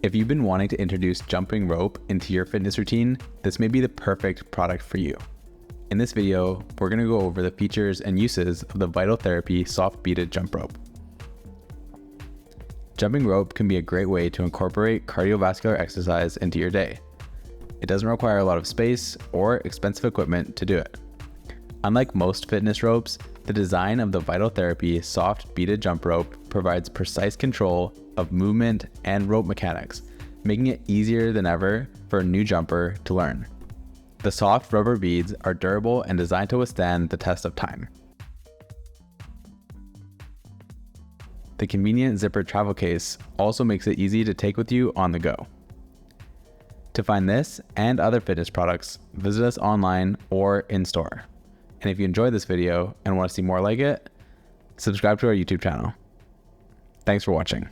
If you've been wanting to introduce jumping rope into your fitness routine, this may be the perfect product for you. In this video, we're going to go over the features and uses of the Vital Therapy Soft Beaded Jump Rope. Jumping rope can be a great way to incorporate cardiovascular exercise into your day. It doesn't require a lot of space or expensive equipment to do it. Unlike most fitness ropes, the design of the Vital Therapy Soft Beaded Jump Rope provides precise control of movement and rope mechanics, making it easier than ever for a new jumper to learn. The soft rubber beads are durable and designed to withstand the test of time. The convenient zipper travel case also makes it easy to take with you on the go. To find this and other fitness products, visit us online or in-store. And if you enjoyed this video and want to see more like it, subscribe to our YouTube channel. Thanks for watching.